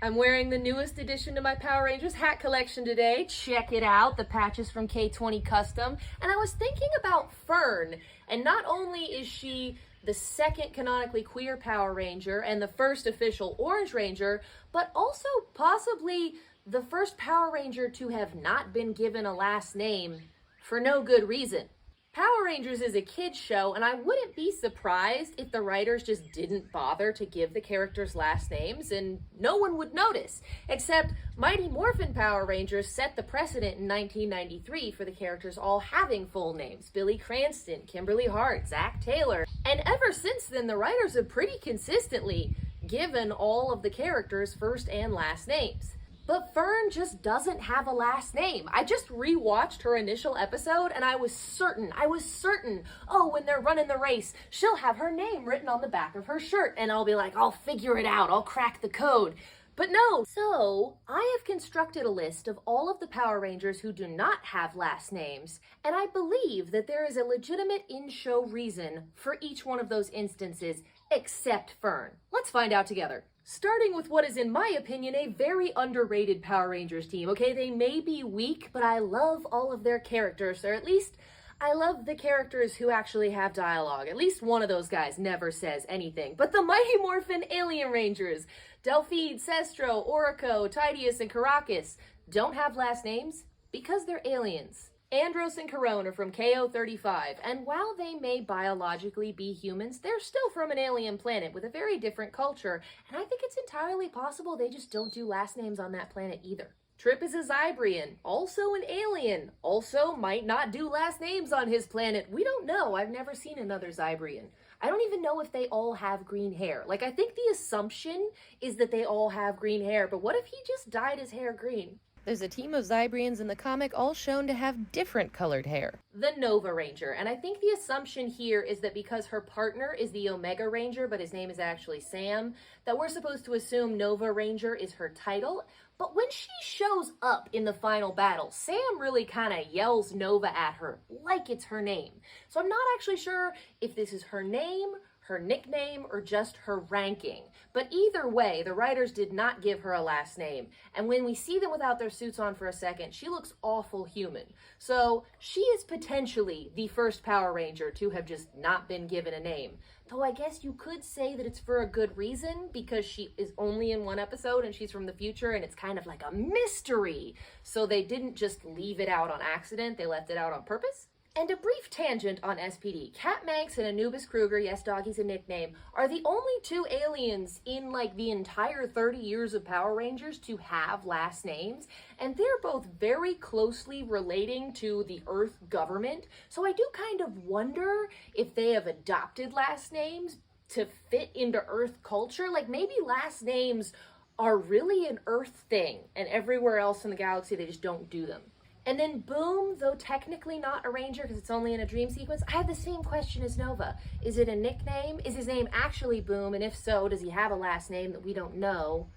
I'm wearing the newest addition to my Power Rangers hat collection today. Check it out, the patches from K20 Custom. And I was thinking about Fern, and not only is she the second canonically queer Power Ranger and the first official Orange Ranger, but also possibly the first Power Ranger to have not been given a last name for no good reason. Power Rangers is a kid's show, and I wouldn't be surprised if the writers just didn't bother to give the characters last names and no one would notice. Except Mighty Morphin Power Rangers set the precedent in 1993 for the characters all having full names. Billy Cranston, Kimberly Hart, Zach Taylor. And ever since then, the writers have pretty consistently given all of the characters first and last names. But Fern just doesn't have a last name. I just rewatched her initial episode and I was certain, oh, when they're running the race, she'll have her name written on the back of her shirt and I'll be like, I'll figure it out, I'll crack the code. But no. So I have constructed a list of all of the Power Rangers who do not have last names, and I believe that there is a legitimate in-show reason for each one of those instances, except Fern. Let's find out together. Starting with what is, in my opinion, a very underrated Power Rangers team. Okay, they may be weak, but I love all of their characters, or at least I love the characters who actually have dialogue. At least one of those guys never says anything. But the Mighty Morphin Alien Rangers, Delphine, Sestro, Orico, Tidius, and Caracas, don't have last names because they're aliens. Andros and Corona from KO35, and while they may biologically be humans, they're still from an alien planet with a very different culture, and I think it's entirely possible they just don't do last names on that planet either. Trip is a Zybrian, also an alien, also might not do last names on his planet. We don't know. I've never seen another Zybrian. I don't even know if they all have green hair. Like, I think the assumption is that they all have green hair, but what if he just dyed his hair green? There's a team of Zybrians in the comic all shown to have different colored hair. The Nova Ranger, and I think the assumption here is that because her partner is the Omega Ranger, but his name is actually Sam, that we're supposed to assume Nova Ranger is her title. But when she shows up in the final battle, Sam really kind of yells Nova at her like it's her name. So I'm not actually sure if this is her name, her nickname, or just her ranking. But either way, the writers did not give her a last name. And when we see them without their suits on for a second, she looks awful human. So she is potentially the first Power Ranger to have just not been given a name. Though I guess you could say that it's for a good reason, because she is only in one episode and she's from the future and it's kind of like a mystery. So they didn't just leave it out on accident, they left it out on purpose. And a brief tangent on SPD. Kat Manx and Anubis Kruger, yes, Doggie's a nickname, are the only two aliens in like the entire 30 years of Power Rangers to have last names. And they're both very closely relating to the Earth government. So I do kind of wonder if they have adopted last names to fit into Earth culture. Like maybe last names are really an Earth thing and everywhere else in the galaxy they just don't do them. And then Boom, though technically not a Ranger because it's only in a dream sequence, I have the same question as Nova. Is it a nickname? Is his name actually Boom? And if so, does he have a last name that we don't know?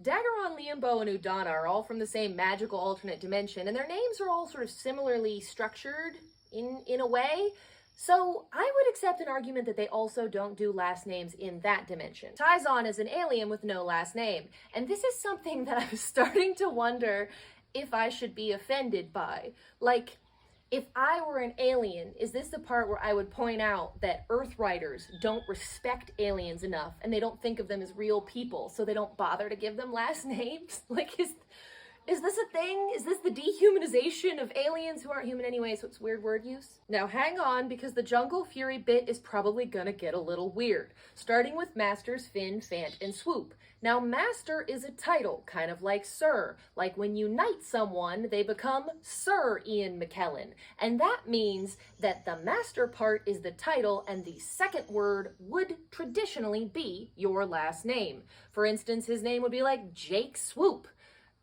Daggeron, Liambo, and Udana are all from the same magical alternate dimension, and their names are all sort of similarly structured in a way. So I would accept an argument that they also don't do last names in that dimension. Tyzon is an alien with no last name, and this is something that I was starting to wonder if I should be offended by. Like, if I were an alien, is this the part where I would point out that Earth writers don't respect aliens enough and they don't think of them as real people, so they don't bother to give them last names? Like, is this a thing? Is this the dehumanization of aliens who aren't human anyway, so it's weird word use? Now hang on, because the Jungle Fury bit is probably gonna get a little weird. Starting with Masters, Finn, Fant, and Swoop. Now Master is a title, kind of like Sir. Like when you knight someone, they become Sir Ian McKellen. And that means that the Master part is the title and the second word would traditionally be your last name. For instance, his name would be like Jake Swoop.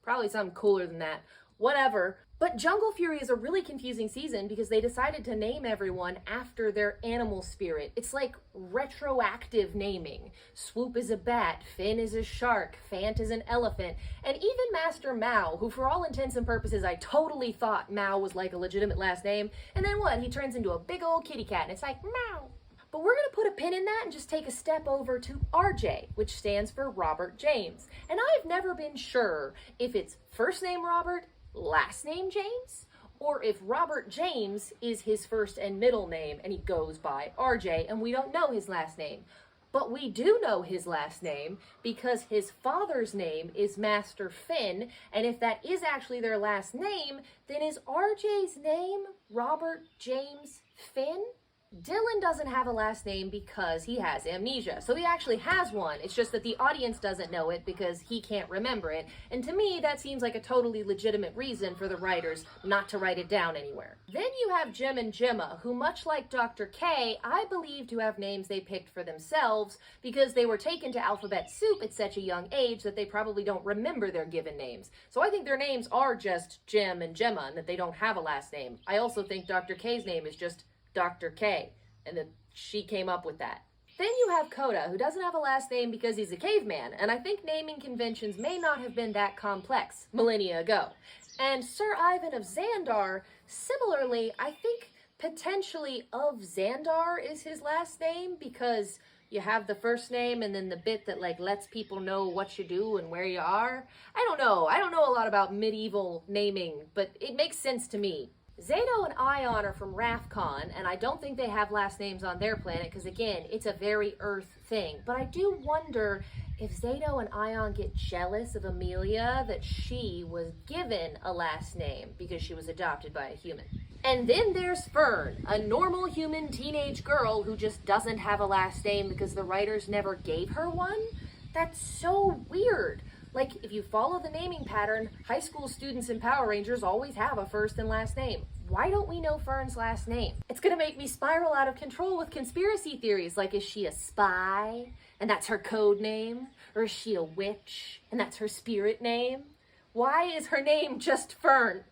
Probably something cooler than that. Whatever. But Jungle Fury is a really confusing season because they decided to name everyone after their animal spirit. It's like retroactive naming. Swoop is a bat, Finn is a shark, Fant is an elephant, and even Master Mao, who for all intents and purposes I totally thought Mao was like a legitimate last name, and then what? He turns into a big old kitty cat and it's like, Meow. But we're going to put a pin in that and just take a step over to RJ, which stands for Robert James. And I've never been sure if it's first name Robert, last name James, or if Robert James is his first and middle name and he goes by RJ and we don't know his last name. But we do know his last name because his father's name is Master Finn, and if that is actually their last name, then is RJ's name Robert James Finn? Dylan doesn't have a last name because he has amnesia. So he actually has one. It's just that the audience doesn't know it because he can't remember it. And to me, that seems like a totally legitimate reason for the writers not to write it down anywhere. Then you have Jim and Gemma, who much like Dr. K, I believe to have names they picked for themselves because they were taken to alphabet soup at such a young age that they probably don't remember their given names. So I think their names are just Jim and Gemma and that they don't have a last name. I also think Dr. K's name is just Dr. K, and that she came up with that. Then you have Coda, who doesn't have a last name because he's a caveman, and I think naming conventions may not have been that complex millennia ago. And Sir Ivan of Xandar, similarly, I think potentially of Xandar is his last name because you have the first name and then the bit that like lets people know what you do and where you are. I don't know a lot about medieval naming, but it makes sense to me. Zato and Ion are from Rathcon, and I don't think they have last names on their planet because, again, it's a very Earth thing. But I do wonder if Zato and Ion get jealous of Amelia that she was given a last name because she was adopted by a human. And then there's Fern, a normal human teenage girl who just doesn't have a last name because the writers never gave her one. That's so weird. Like, if you follow the naming pattern, high school students in Power Rangers always have a first and last name. Why don't we know Fern's last name? It's gonna make me spiral out of control with conspiracy theories, like is she a spy, and that's her code name? Or is she a witch, and that's her spirit name? Why is her name just Fern?